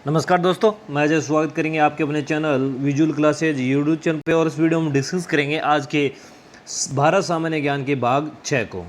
नमस्कार दोस्तों, मैं अजय स्वागत करेंगे आपके अपने channel visual classes YouTube channel पे। और इस वीडियो में डिस्कस करेंगे आज के भारत सामान्य ज्ञान के भाग 6 को,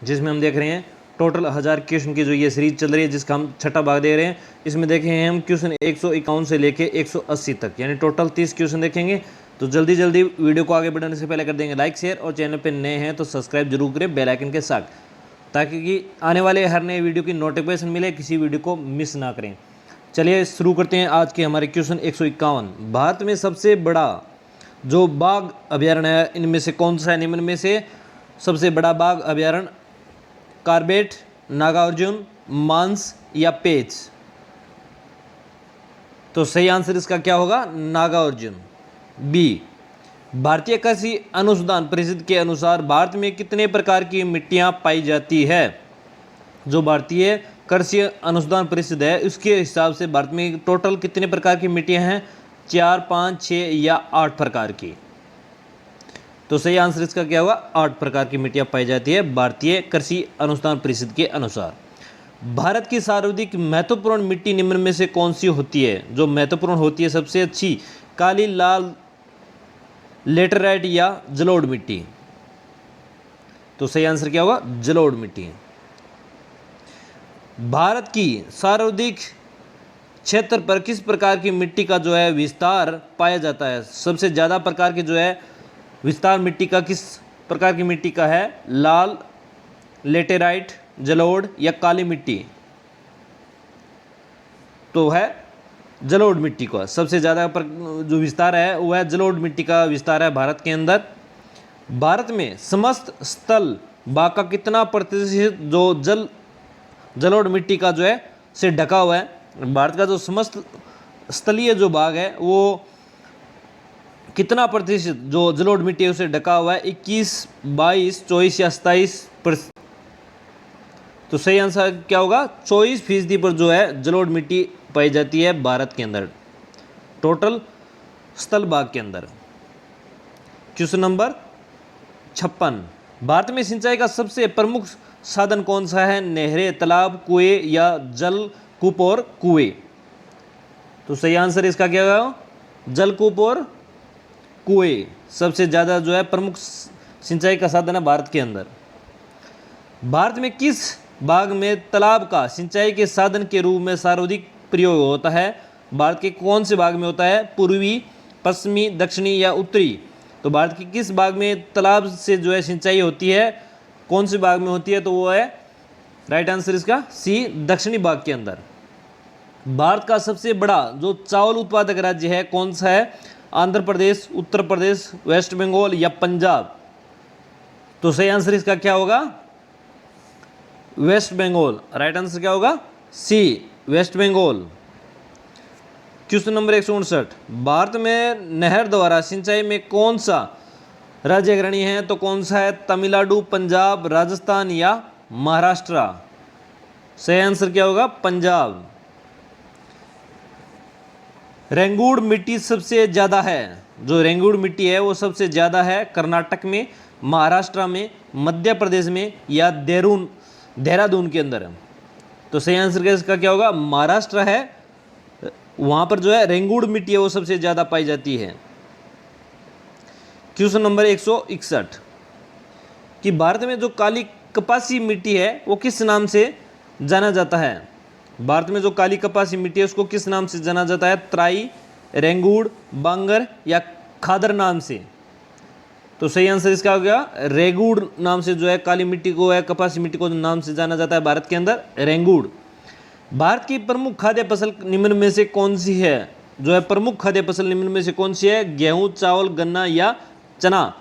जिसमें हम देख रहे हैं टोटल 1000 क्वेश्चन की जो ये सीरीज चल रही है, जिसका हम छठा भाग दे रहे हैं। इसमें देखे हैं हम क्वेश्चन 151 से लेके 180 तक, यानी टोटल 30 क्वेश्चन देखेंगे। तो जल्दी जल्दी वीडियो को आगे बढ़ाने से पहले कर देंगे लाइक शेयर, और चैनल पर नए हैं तो सब्सक्राइब जरूर करें बेल आइकन के साथ, ताकि कि आने वाले हर नए वीडियो की नोटिफिकेशन मिले, किसी वीडियो को मिस ना करें। चलिए शुरू करते हैं आज के हमारे क्वेश्चन 151। भारत में सबसे बड़ा जो बाघ अभयारण्य है, इनमें से कौन सा है? निम्न में से सबसे बड़ा बाघ अभयारण्य कार्बेट, नागार्जुन, मानस या पेंच? तो सही आंसर इसका क्या होगा? नागार्जुन, बी। भारतीय कृषि अनुसंधान परिषद के अनुसार भारत में कितने प्रकार की मिट्टियां पाई जाती है? जो भारतीय कृषि अनुसंधान परिषद है, उसके हिसाब से भारत में टोटल कितने प्रकार की मिट्टियां हैं? 4, 5, 6 या 8 प्रकार की? तो सही आंसर इसका क्या होगा? 8 प्रकार की मिट्टियां पाई जाती है भारतीय कृषि अनुसंधान परिषद के अनुसार। भारत की सर्वाधिक महत्वपूर्ण मिट्टी निम्न में से कौन सी होती है? जो महत्वपूर्ण होती है सबसे अच्छी, काली, लाल, लेटराइट या जलोढ़ मिट्टी? तो सही आंसर क्या होगा? जलोढ़ मिट्टी। भारत की सर्वाधिक क्षेत्र पर किस प्रकार की मिट्टी का जो है विस्तार पाया जाता है? सबसे ज़्यादा प्रकार की जो है विस्तार मिट्टी का किस प्रकार की मिट्टी का है? लाल, लेटेराइट, जलोढ़ या काली मिट्टी? तो है जलोढ़ मिट्टी का सबसे ज़्यादा जो विस्तार है वो है जलोढ़ मिट्टी का विस्तार है भारत के अंदर। भारत में समस्त स्थल भाग का कितना प्रतिशत जो जलोढ़ मिट्टी का जो है से ढका हुआ है? भारत का जो समस्त स्थलीय जो भाग है वो कितना प्रतिशत जो जलोढ़ मिट्टी है उसे ढका हुआ है? 21, 22, 24 या 27%? तो सही आंसर क्या होगा? 24% पर जो है जलोढ़ मिट्टी पाई जाती है भारत के अंदर, टोटल स्थल भाग के अंदर। Question number 56। भारत में सिंचाई का सबसे प्रमुख साधन कौन सा है? नहरें, तालाब, कुएं या जलकूप और कुएं? तो सही आंसर इसका क्या होगा? जलकूप और कुएं सबसे ज़्यादा जो है प्रमुख सिंचाई का साधन है भारत के अंदर। भारत में किस भाग में तालाब का सिंचाई के साधन के रूप में सर्वाधिक प्रयोग होता है? भारत के कौन से भाग में होता है? पूर्वी, पश्चिमी, दक्षिणी या उत्तरी? तो भारत के किस भाग में तालाब से जो है सिंचाई होती है, कौन से भाग में होती है? तो वो है राइट आंसर इसका सी, दक्षिणी भाग के अंदर। भारत का सबसे बड़ा जो चावल उत्पादक राज्य है कौन सा है? आंध्र प्रदेश, उत्तर प्रदेश, वेस्ट बंगाल या पंजाब? तो सही आंसर इसका क्या होगा? वेस्ट बंगाल। राइट आंसर क्या होगा? C, West Bengal. Question number 159। Bharat में नहर द्वारा सिंचाई में कौन सा राज्य अग्रणी है? तो कौन सा है? तमिलनाडु, पंजाब, राजस्थान या महाराष्ट्र? सही आंसर क्या होगा? पंजाब। रेंगुड़ मिट्टी सबसे ज़्यादा है, जो रेंगुड़ मिट्टी है वो सबसे ज़्यादा है कर्नाटक में, महाराष्ट्र में, मध्य प्रदेश में या देहरादून के अंदर? तो सही आंसर इसका क्या होगा? महाराष्ट्र है, वहाँ पर जो है रेंगुड़ मिट्टी है वो सबसे ज़्यादा पाई जाती है। क्वेश्चन नंबर 161 कि भारत में जो काली कपासी मिट्टी है वो किस नाम से जाना जाता है? भारत में जो काली कपासी मिट्टी है उसको किस नाम से जाना जाता है? तराई, रेंगुड़, बांगर या खादर नाम से? तो सही आंसर इसका हो गया रेंगुड़ नाम से जो है काली मिट्टी को है, कपासी मिट्टी को नाम से जाना जाता है भारत के अंदर, रेंगुड़। भारत की प्रमुख खाद्य फसल निम्न में से कौन सी है? जो है प्रमुख खाद्य फसल निम्न में से कौन सी है? गेहूं, चावल, गन्ना या चना?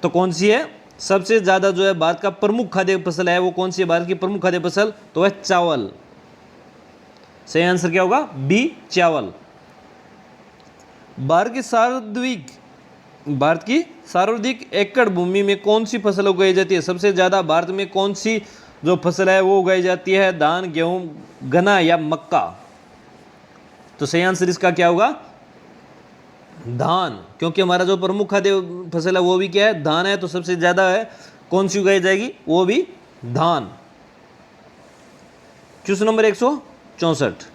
तो कौन सी है? सबसे ज़्यादा जो है भारत का प्रमुख खाद्य फसल है वो कौन सी है? भारत की प्रमुख खाद्य फसल तो है चावल। सही आंसर क्या होगा? बी, चावल। भारत की सर्वाधिक एकड़ भूमि में कौन सी फसल उगाई जाती है? सबसे ज़्यादा भारत में कौन सी जो फसल है वो उगाई जाती है? धान, गेहूं, गन्ना या मक्का? तो सही आंसर इसका क्या होगा? धान, क्योंकि हमारा जो प्रमुख खाद्य फसल है वो भी क्या है? धान है। तो सबसे ज़्यादा है कौन सी उगाई जाएगी? वो भी धान। Question number 164।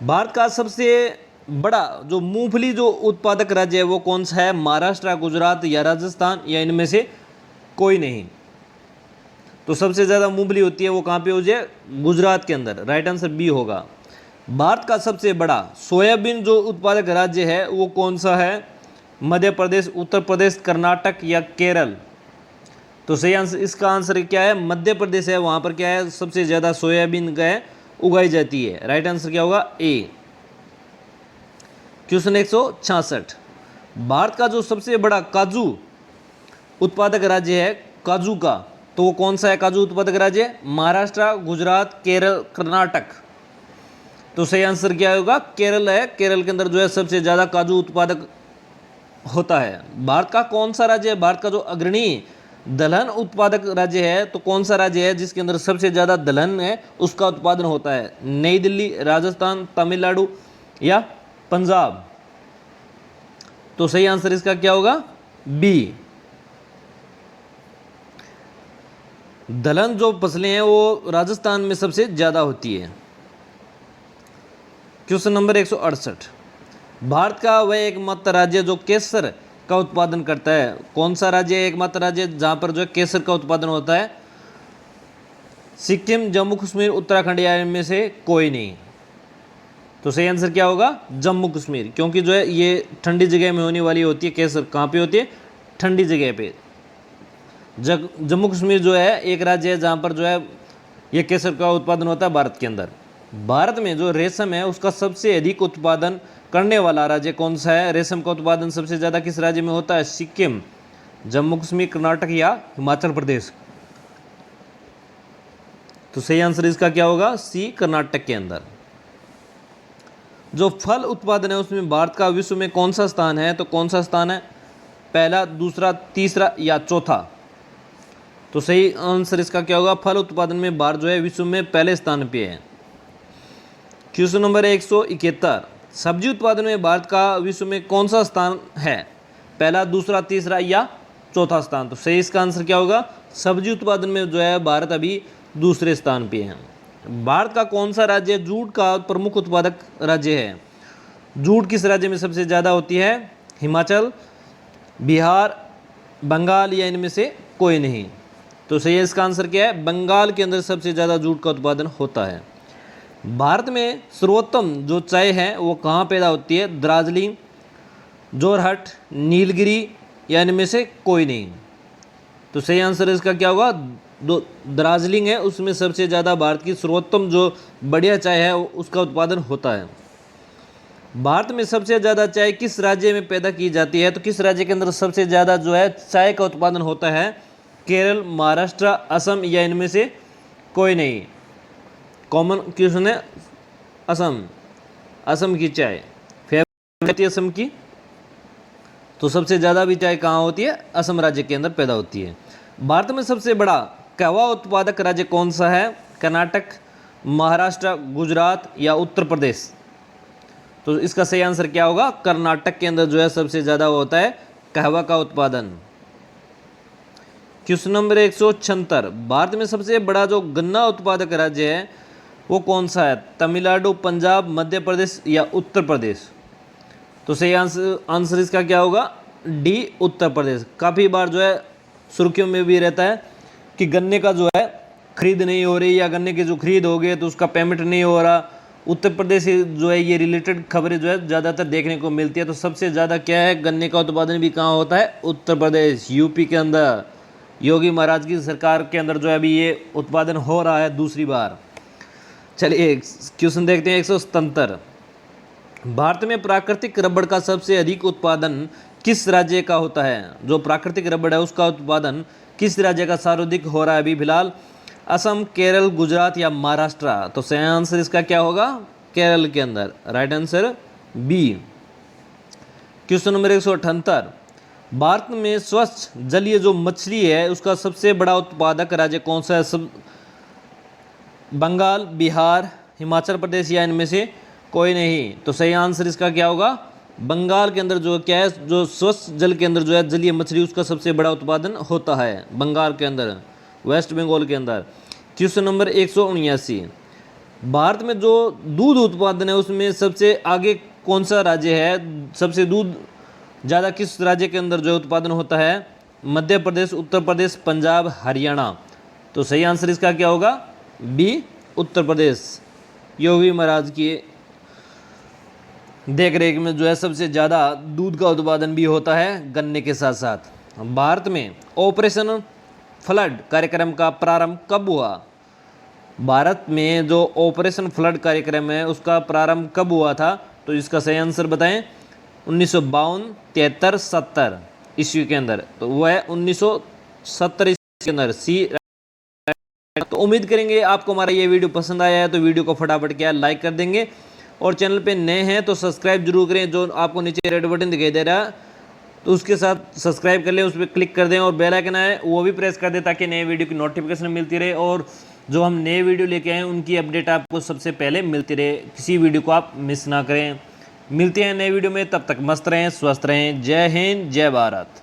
भारत का सबसे बड़ा जो मूंगफली जो उत्पादक राज्य है वो कौन सा है? महाराष्ट्र, गुजरात या राजस्थान या इनमें से कोई नहीं। तो सबसे ज़्यादा मूंगफली होती है वो कहाँ पे हो जाए? गुजरात के अंदर। राइट आंसर बी होगा। भारत का सबसे बड़ा सोयाबीन जो उत्पादक राज्य है वो कौन सा है? मध्य प्रदेश, उत्तर प्रदेश, कर्नाटक या केरल? तो सही आंसर, इसका आंसर क्या है? मध्य प्रदेश है। वहाँ पर क्या है? सबसे ज़्यादा सोयाबीन का उगाई जाती है। राइट आंसर क्या होगा? ए। क्वेश्चन 166, भारत का जो सबसे बड़ा काजू उत्पादक राज्य है काजू का, तो वो कौन सा है काजू उत्पादक राज्य? महाराष्ट्र, गुजरात, केरल, कर्नाटक? तो सही आंसर क्या होगा? केरल है। केरल के अंदर जो है सबसे ज़्यादा काजू उत्पादक होता है। भारत का कौन सा राज्य है? भारत का जो अग्रणी दलहन उत्पादक राज्य है तो कौन सा राज्य है जिसके अंदर सबसे ज़्यादा दलहन है उसका उत्पादन होता है? नई दिल्ली, राजस्थान, तमिलनाडु या पंजाब? तो सही आंसर इसका क्या होगा? बी। दलहन जो फसलें हैं वो राजस्थान में सबसे ज़्यादा होती है। क्वेश्चन नंबर 168, भारत का वह एकमात्र राज्य जो केसर का उत्पादन करता है, कौन सा राज्य है एकमात्र राज्य जहाँ पर जो है केसर का उत्पादन होता है? सिक्किम, जम्मू कश्मीर, उत्तराखंड या इनमें से कोई नहीं? तो सही आंसर क्या होगा? जम्मू कश्मीर, क्योंकि जो है ये ठंडी जगह में होने वाली होती है। केसर कहाँ पे होती है? ठंडी जगह पे। जम्मू कश्मीर जो है एक राज्य है जहाँ पर जो है ये केसर का उत्पादन होता है भारत के अंदर। भारत में जो रेशम है उसका सबसे अधिक उत्पादन करने वाला राज्य कौन सा है? रेशम का उत्पादन सबसे ज़्यादा किस राज्य में होता है? सिक्किम, जम्मू कश्मीर, कर्नाटक या हिमाचल प्रदेश? तो सही आंसर इसका क्या होगा? सी, कर्नाटक के अंदर। जो फल उत्पादन है उसमें भारत का विश्व में कौन सा स्थान है? तो कौन सा स्थान है? पहला, दूसरा, तीसरा या चौथा? तो सही आंसर इसका क्या होगा? फल उत्पादन में भारत जो है विश्व में पहले स्थान पे है। क्वेश्चन नंबर 171, सब्जी उत्पादन में भारत का विश्व में कौन सा स्थान है? पहला, दूसरा, तीसरा या चौथा स्थान? तो सही इसका आंसर क्या होगा? सब्जी उत्पादन में जो है भारत अभी दूसरे स्थान पे है। भारत का कौन सा राज्य जूट का प्रमुख उत्पादक राज्य है? जूट किस राज्य में सबसे ज़्यादा होती है? हिमाचल, बिहार, बंगाल या इनमें से कोई नहीं? तो सही है इसका आंसर क्या है? बंगाल के अंदर सबसे ज़्यादा जूट का उत्पादन होता है। भारत में सर्वोत्तम जो चाय है वो कहाँ पैदा होती है? दार्जिलिंग, जोरहट, नीलगिरी या इनमें से कोई नहीं? तो सही आंसर इसका क्या होगा? दार्जिलिंग है, उसमें सबसे ज़्यादा भारत की सर्वोत्तम जो बढ़िया चाय है उसका उत्पादन होता है। भारत में सबसे ज़्यादा चाय किस राज्य में पैदा की जाती है? तो किस राज्य के अंदर सबसे ज़्यादा जो है चाय का उत्पादन होता है? केरल, महाराष्ट्र, असम या इनमें से कोई नहीं? कॉमन क्वेश्चन है। असम, असम की चाय फेवरेट होती है असम की। तो सबसे ज़्यादा भी चाय कहाँ होती है? असम राज्य के अंदर पैदा होती है। भारत में सबसे बड़ा कहवा उत्पादक राज्य कौन सा है? कर्नाटक, महाराष्ट्र, गुजरात या उत्तर प्रदेश? तो इसका सही आंसर क्या होगा? कर्नाटक के अंदर जो है सबसे ज़्यादा होता है कहवा का उत्पादन। क्वेश्चन नंबर 176, भारत में सबसे बड़ा जो गन्ना उत्पादक राज्य है वो कौन सा है? तमिलनाडु, पंजाब, मध्य प्रदेश या उत्तर प्रदेश? तो सही आंसर इसका क्या होगा? डी, उत्तर प्रदेश। काफ़ी बार जो है सुर्खियों में भी रहता है कि गन्ने का जो है खरीद नहीं हो रही या गन्ने की जो खरीद हो गई तो उसका पेमेंट नहीं हो रहा। उत्तर प्रदेश से जो है ये रिलेटेड खबरें जो है ज़्यादातर देखने को मिलती है। तो सबसे ज़्यादा क्या है? गन्ने का उत्पादन भी कहाँ होता है? उत्तर प्रदेश, यूपी के अंदर। योगी महाराज की सरकार के अंदर जो है अभी ये उत्पादन हो रहा है दूसरी बार। चलिए क्वेश्चन देखते हैं 177, भारत में प्राकृतिक रबड़ का सबसे अधिक उत्पादन किस राज्य का होता है? जो प्राकृतिक रबड़ है उसका उत्पादन किस राज्य का सर्वाधिक हो रहा है अभी फिलहाल? असम, केरल, गुजरात या महाराष्ट्र? तो सही आंसर इसका क्या होगा? केरल के अंदर। Right answer B. Question number 178, Bharat में स्वच्छ जलीय जो मछली है उसका सबसे बड़ा उत्पादक राज्य कौन सा है? सब बंगाल, बिहार, हिमाचल प्रदेश या इनमें से कोई नहीं? तो सही आंसर इसका क्या होगा? बंगाल के अंदर जो क्या है जो स्वच्छ जल के अंदर जो है जलीय मछली उसका सबसे बड़ा उत्पादन होता है बंगाल के अंदर, वेस्ट बंगाल के अंदर। क्वेश्चन नंबर 179, भारत में जो दूध उत्पादन है उसमें सबसे आगे कौन सा राज्य है, सबसे दूध ज़्यादा किस राज्य के अंदर जो उत्पादन होता है? मध्य प्रदेश, उत्तर प्रदेश, पंजाब, हरियाणा। तो सही आंसर इसका क्या होगा? बी, उत्तर प्रदेश। योगी महाराज की देख रेख में जो है सबसे ज़्यादा दूध का उत्पादन भी होता है गन्ने के साथ साथ। भारत में ऑपरेशन फ्लड कार्यक्रम का प्रारंभ कब हुआ? भारत में जो ऑपरेशन फ्लड कार्यक्रम है उसका प्रारंभ कब हुआ था? तो इसका सही आंसर बताएं। 1952, 73, 70 ईस्वी के अंदर। तो वो है 1970 ईस्वी के अंदर, सी। तो उम्मीद करेंगे आपको हमारा ये वीडियो पसंद आया है, तो वीडियो को फटाफट क्या लाइक कर देंगे और चैनल पे नए हैं तो सब्सक्राइब जरूर करें। जो आपको नीचे रेड बटन दिखाई दे रहा है तो उसके साथ सब्सक्राइब कर लें, उस पर क्लिक कर दें और बेल आइकन है वो भी प्रेस कर दें ताकि नए वीडियो की नोटिफिकेशन मिलती रहे और जो हम नए वीडियो लेके आए उनकी अपडेट आपको सबसे पहले मिलती रहे। किसी वीडियो को आप मिस ना करें। मिलते हैं नए वीडियो में, तब तक मस्त रहें, स्वस्थ रहें। जय हिंद, जय भारत।